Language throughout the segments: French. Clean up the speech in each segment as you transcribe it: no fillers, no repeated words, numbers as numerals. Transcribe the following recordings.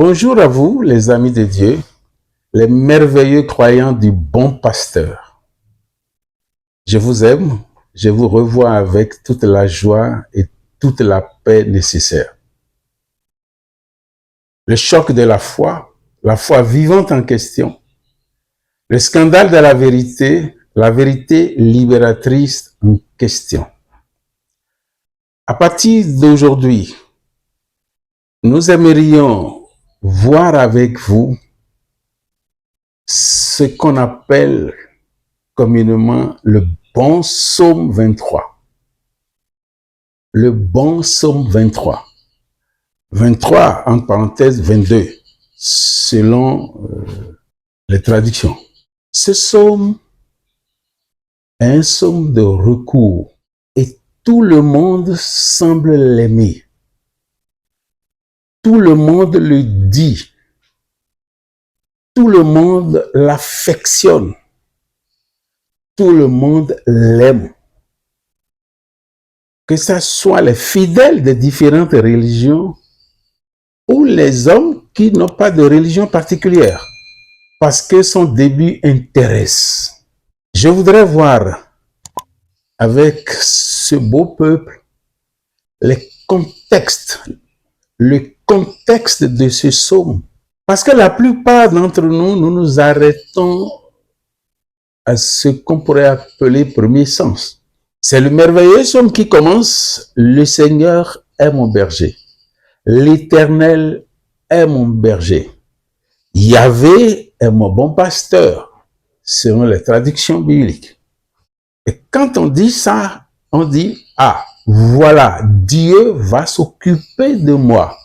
Bonjour à vous, les amis de Dieu, les merveilleux croyants du bon pasteur. Je vous aime, je vous revois avec toute la joie et toute la paix nécessaire. Le choc de la foi vivante en question, le scandale de la vérité libératrice en question. À partir d'aujourd'hui, nous aimerions voir avec vous ce qu'on appelle communément le bon psaume 23. Le bon psaume 23. 23, entre parenthèses, 22, selon les traductions. Ce psaume est un psaume de recours et tout le monde semble l'aimer. Tout le monde le dit. Tout le monde l'affectionne. Tout le monde l'aime. Que ce soit les fidèles de différentes religions ou les hommes qui n'ont pas de religion particulière, parce que son début intéresse. Je voudrais voir avec ce beau peuple le contexte de ce psaume. Parce que la plupart d'entre nous, nous nous arrêtons à ce qu'on pourrait appeler premier sens. C'est le merveilleux psaume qui commence « Le Seigneur est mon berger. L'Éternel est mon berger. Yahvé est mon bon pasteur », selon les traductions bibliques. Et quand on dit ça, on dit « Ah, voilà, Dieu va s'occuper de moi. »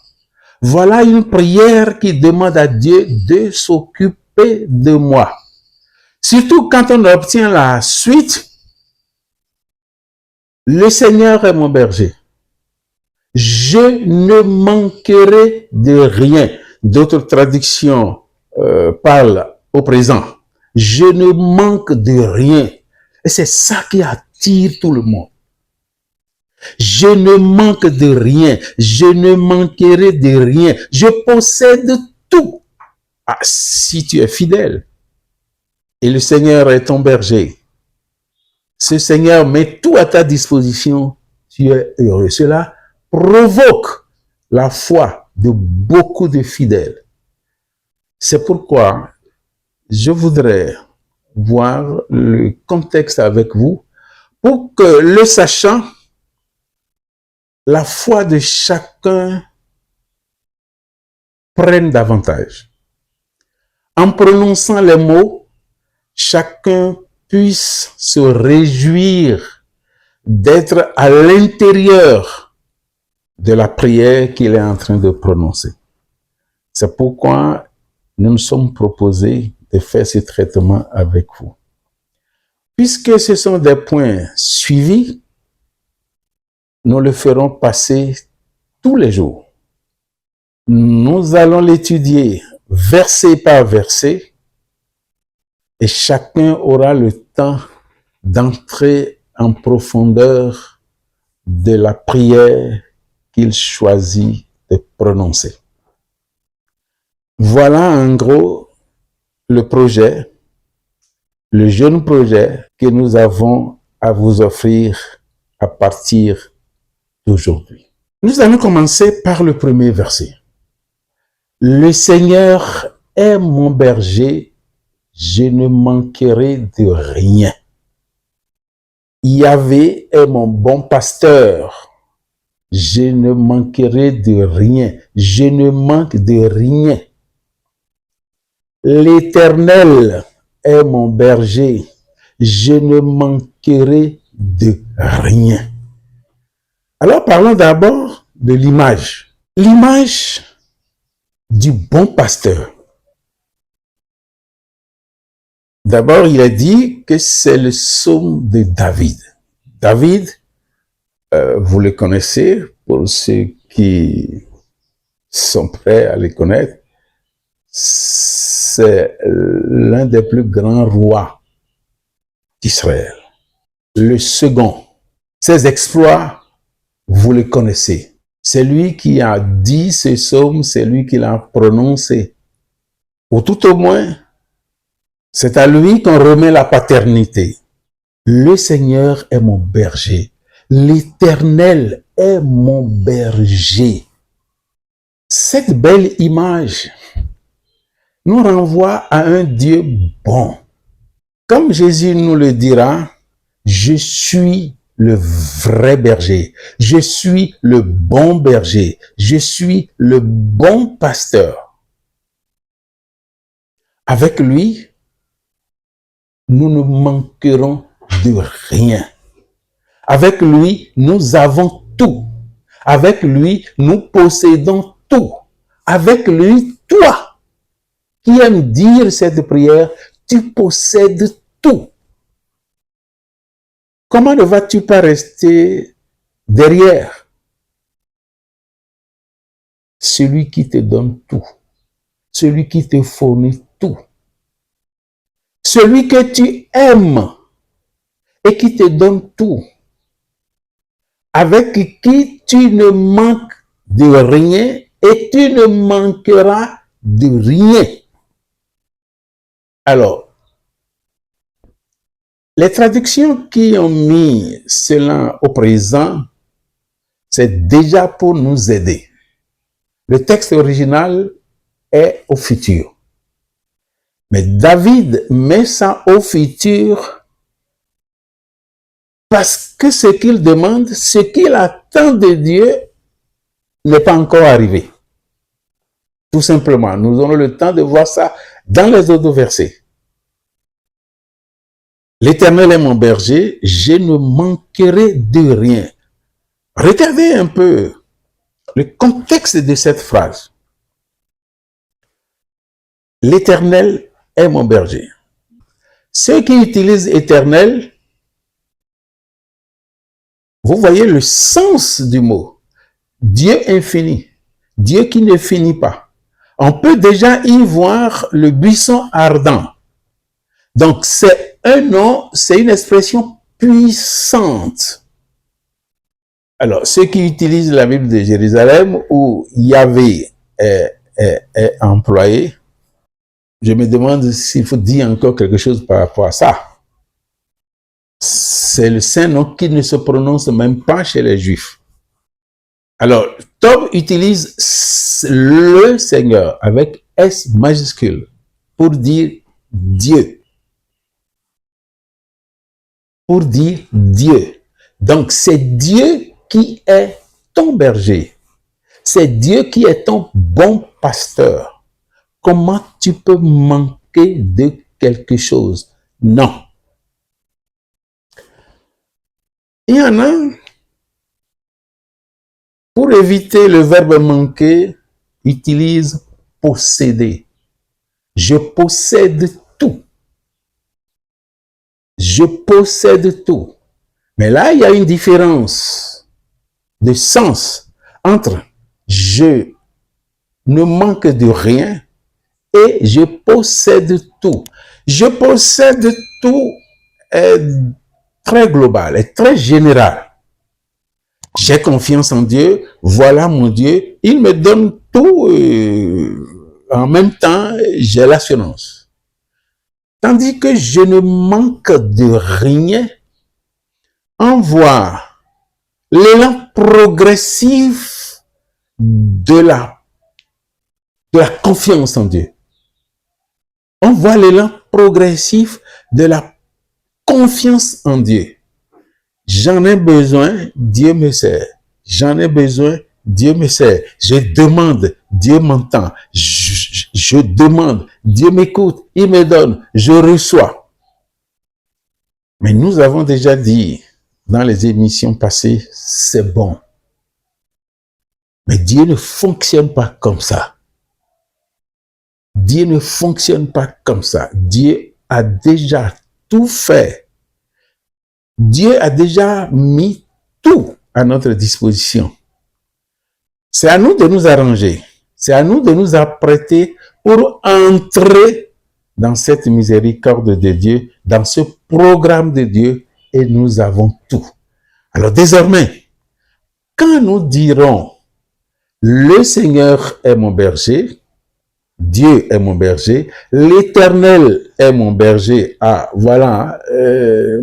Voilà une prière qui demande à Dieu de s'occuper de moi. Surtout quand on obtient la suite, « Le Seigneur est mon berger. Je ne manquerai de rien. » D'autres traductions parlent au présent. Je ne manque de rien. Et c'est ça qui attire tout le monde. Je ne manque de rien. Je ne manquerai de rien. Je possède tout. Ah, si tu es fidèle et le Seigneur est ton berger, ce Seigneur met tout à ta disposition, tu es heureux. Cela provoque la foi de beaucoup de fidèles. C'est pourquoi je voudrais voir le contexte avec vous pour que, le sachant, la foi de chacun prenne davantage. En prononçant les mots, chacun puisse se réjouir d'être à l'intérieur de la prière qu'il est en train de prononcer. C'est pourquoi nous nous sommes proposés de faire ce traitement avec vous. Puisque ce sont des points suivis, nous le ferons passer tous les jours. Nous allons l'étudier verset par verset et chacun aura le temps d'entrer en profondeur de la prière qu'il choisit de prononcer. Voilà en gros le projet, le jeune projet que nous avons à vous offrir à partir d'aujourd'hui. Nous allons commencer par le premier verset. Le Seigneur est mon berger, je ne manquerai de rien. Yahvé est mon bon pasteur, je ne manquerai de rien. Je ne manque de rien. L'Éternel est mon berger, je ne manquerai de rien. Alors parlons d'abord de l'image. L'image du bon pasteur. D'abord, il a dit que c'est le psaume de David. David, vous le connaissez, pour ceux qui sont prêts à le connaître, c'est l'un des plus grands rois d'Israël. Le second, ses exploits, vous les connaissez. C'est lui qui a dit ce psaume, c'est lui qui l'a prononcé. Ou tout au moins, c'est à lui qu'on remet la paternité. Le Seigneur est mon berger. L'Éternel est mon berger. Cette belle image nous renvoie à un Dieu bon. Comme Jésus nous le dira, je suis le vrai berger. Je suis le bon berger. Je suis le bon pasteur. Avec lui, nous ne manquerons de rien. Avec lui, nous avons tout. Avec lui, nous possédons tout. Avec lui, toi, qui aimes dire cette prière, tu possèdes tout. Comment ne vas-tu pas rester derrière celui qui te donne tout, celui qui te fournit tout, celui que tu aimes et qui te donne tout, avec qui tu ne manques de rien et tu ne manqueras de rien. Alors, les traductions qui ont mis cela au présent, c'est déjà pour nous aider. Le texte original est au futur. Mais David met ça au futur parce que ce qu'il demande, ce qu'il attend de Dieu n'est pas encore arrivé. Tout simplement, nous aurons le temps de voir ça dans les autres versets. L'Éternel est mon berger, je ne manquerai de rien. Regardez un peu le contexte de cette phrase. L'Éternel est mon berger. Ceux qui utilisent éternel, vous voyez le sens du mot. Dieu infini, Dieu qui ne finit pas. On peut déjà y voir le buisson ardent. Donc c'est un nom, c'est une expression puissante. Alors, ceux qui utilisent la Bible de Jérusalem où Yahvé est employé, je me demande s'il faut dire encore quelque chose par rapport à ça. C'est le saint nom qui ne se prononce même pas chez les Juifs. Alors, Tom utilise le Seigneur avec S majuscule pour dire Dieu. Pour dire Dieu. Donc, c'est Dieu qui est ton berger. C'est Dieu qui est ton bon pasteur. Comment tu peux manquer de quelque chose? Non. Il y en a, pour éviter le verbe manquer, utilise posséder. Je possède tout. Je possède tout. Mais là, il y a une différence de sens entre je ne manque de rien et je possède tout. Je possède tout est très global, est très général. J'ai confiance en Dieu, voilà mon Dieu, il me donne tout, en même temps, j'ai l'assurance. Tandis que je ne manque de rien, envoie l'élan progressif de la confiance en Dieu. On voit l'élan progressif de la confiance en Dieu. J'en ai besoin, Dieu me sert. J'en ai besoin, Dieu me sert. Je demande, Dieu m'entend. Je demande, Dieu m'écoute, il me donne, je reçois. Mais nous avons déjà dit dans les émissions passées, c'est bon. Mais Dieu ne fonctionne pas comme ça. Dieu ne fonctionne pas comme ça. Dieu a déjà tout fait. Dieu a déjà mis tout à notre disposition. C'est à nous de nous arranger. C'est à nous de nous apprêter pour entrer dans cette miséricorde de Dieu, dans ce programme de Dieu, et nous avons tout. Alors désormais, quand nous dirons Le Seigneur est mon berger. Dieu est mon berger, l'Éternel est mon berger. Ah, voilà,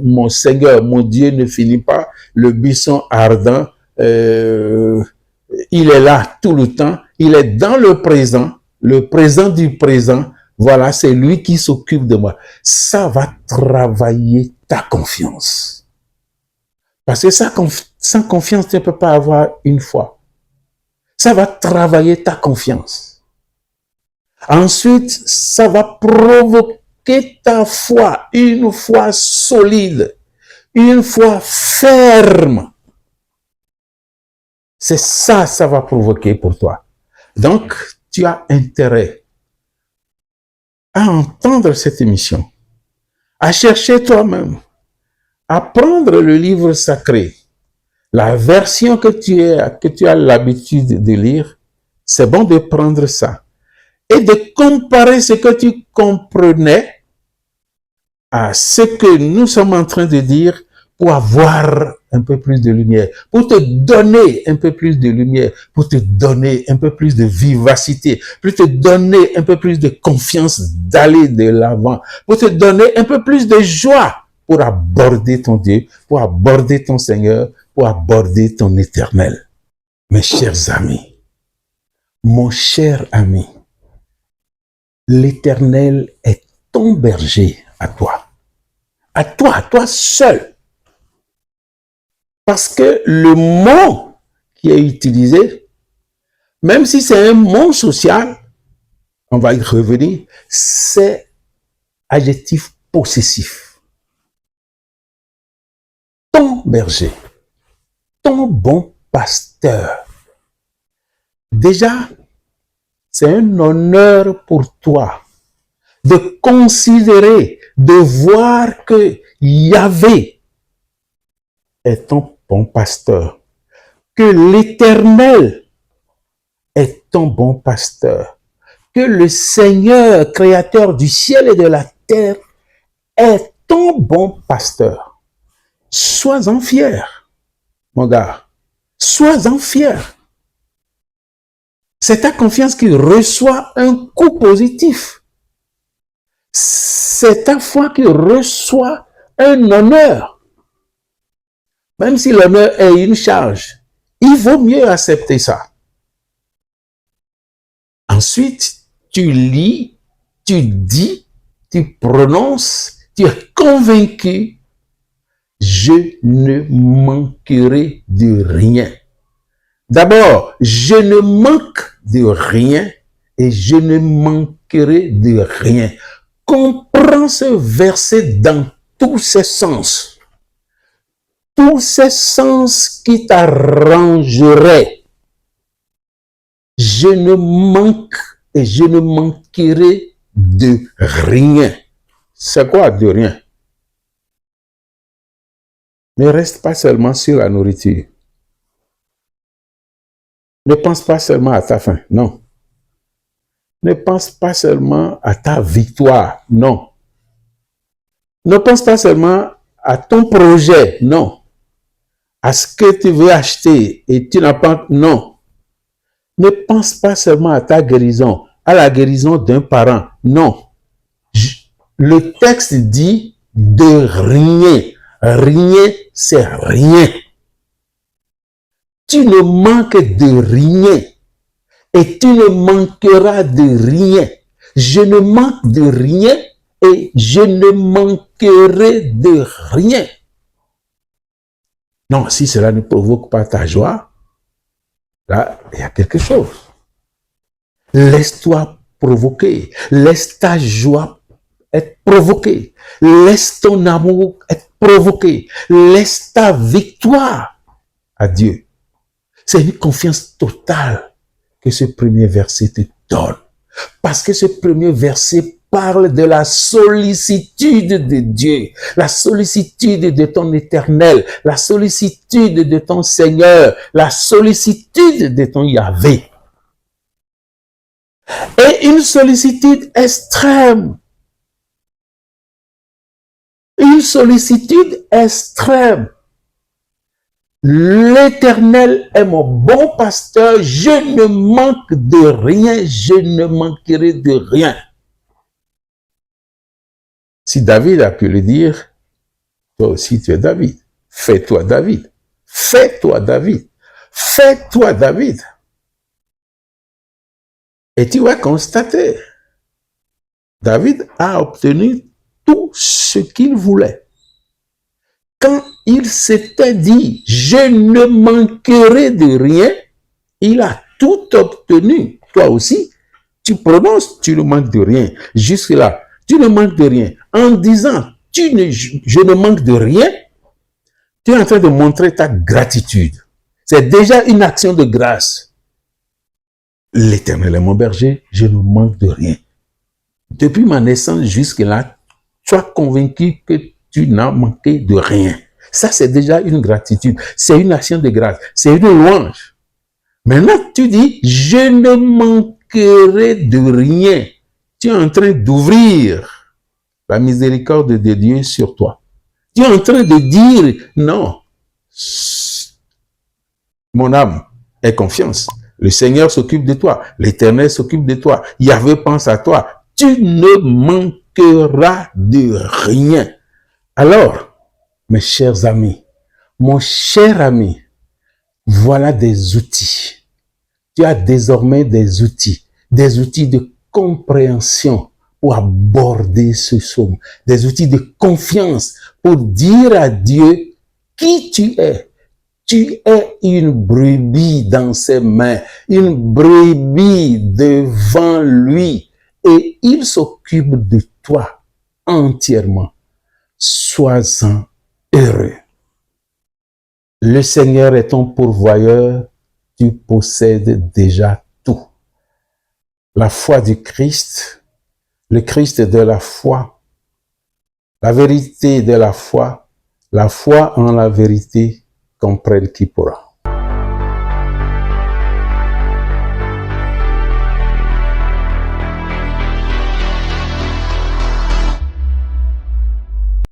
mon Seigneur, mon Dieu ne finit pas, le buisson ardent, il est là tout le temps, il est dans le présent du présent. Voilà, c'est lui qui s'occupe de moi. Ça va travailler ta confiance. Parce que sans confiance, tu ne peux pas avoir une foi. Ça va travailler ta confiance. Ensuite, ça va provoquer ta foi, une foi solide, une foi ferme. C'est ça, ça va provoquer pour toi. Donc, tu as intérêt à entendre cette émission, à chercher toi-même, à prendre le livre sacré, la version que tu as l'habitude de lire. C'est bon de prendre ça et de comparer ce que tu comprenais à ce que nous sommes en train de dire pour avoir un peu plus de lumière, pour te donner un peu plus de lumière, pour te donner un peu plus de vivacité, pour te donner un peu plus de confiance d'aller de l'avant, pour te donner un peu plus de joie pour aborder ton Dieu, pour aborder ton Seigneur, pour aborder ton Éternel. Mes chers amis, mon cher ami, l'Éternel est ton berger à toi seul. Parce que le mot qui est utilisé, même si c'est un mot social, on va y revenir, c'est adjectif possessif. Ton berger, ton bon pasteur. Déjà, c'est un honneur pour toi de considérer, de voir que Yahvé est ton bon pasteur, que l'Éternel est ton bon pasteur, que le Seigneur, créateur du ciel et de la terre, est ton bon pasteur. Sois-en fier, mon gars. Sois-en fier. C'est ta confiance qui reçoit un coup positif. C'est ta foi qui reçoit un honneur. Même si l'honneur est une charge, il vaut mieux accepter ça. Ensuite, tu lis, tu dis, tu prononces, tu es convaincu, je ne manquerai de rien. D'abord, je ne manque de rien et je ne manquerai de rien. Comprends ce verset dans tous ses sens. Tous ces sens qui t'arrangeraient. Je ne manque et je ne manquerai de rien. C'est quoi de rien? Ne reste pas seulement sur la nourriture. Ne pense pas seulement à ta faim, non. Ne pense pas seulement à ta victoire, non. Ne pense pas seulement à ton projet, non. À ce que tu veux acheter et tu n'as pas, non. Ne pense pas seulement à ta guérison, à la guérison d'un parent, non. Le texte dit de rien. Rien, c'est rien. Tu ne manques de rien. Et tu ne manqueras de rien. Je ne manque de rien et je ne manquerai de rien. Non, si cela ne provoque pas ta joie, là, il y a quelque chose. Laisse-toi provoquer. Laisse ta joie être provoquée. Laisse ton amour être provoqué. Laisse ta victoire à Dieu. C'est une confiance totale que ce premier verset te donne. Parce que ce premier verset parle de la sollicitude de Dieu, la sollicitude de ton Éternel, la sollicitude de ton Seigneur, la sollicitude de ton Yahvé. Et une sollicitude extrême. Une sollicitude extrême. L'Éternel est mon bon pasteur, je ne manque de rien, je ne manquerai de rien. Si David a pu le dire, toi aussi tu es David. Fais-toi David. Fais-toi David. Fais-toi David. Et tu vas constater, David a obtenu tout ce qu'il voulait. Quand il s'était dit, je ne manquerai de rien, il a tout obtenu. Toi aussi, tu prononces, tu ne manques de rien. Jusque-là, tu ne manques de rien. En disant, je ne manque de rien, tu es en train de montrer ta gratitude. C'est déjà une action de grâce. L'Éternel est mon berger, je ne manque de rien. Depuis ma naissance jusque-là, sois convaincu que tu n'as manqué de rien. Ça, c'est déjà une gratitude. C'est une action de grâce. C'est une louange. Maintenant, tu dis, je ne manquerai de rien. Tu es en train d'ouvrir la miséricorde de Dieu sur toi. Tu es en train de dire, non, mon âme ait confiance. Le Seigneur s'occupe de toi. L'Éternel s'occupe de toi. Yahvé pense à toi. Tu ne manqueras de rien. Alors, mes chers amis, mon cher ami, voilà des outils. Tu as désormais des outils de compréhension pour aborder ce psaume, des outils de confiance pour dire à Dieu qui tu es. Tu es une brebis dans ses mains, une brebis devant lui, et il s'occupe de toi entièrement. Sois-en heureux. Le Seigneur est ton pourvoyeur, tu possèdes déjà tout. La foi du Christ, le Christ de la foi, la vérité de la foi en la vérité, comprenne qui pourra.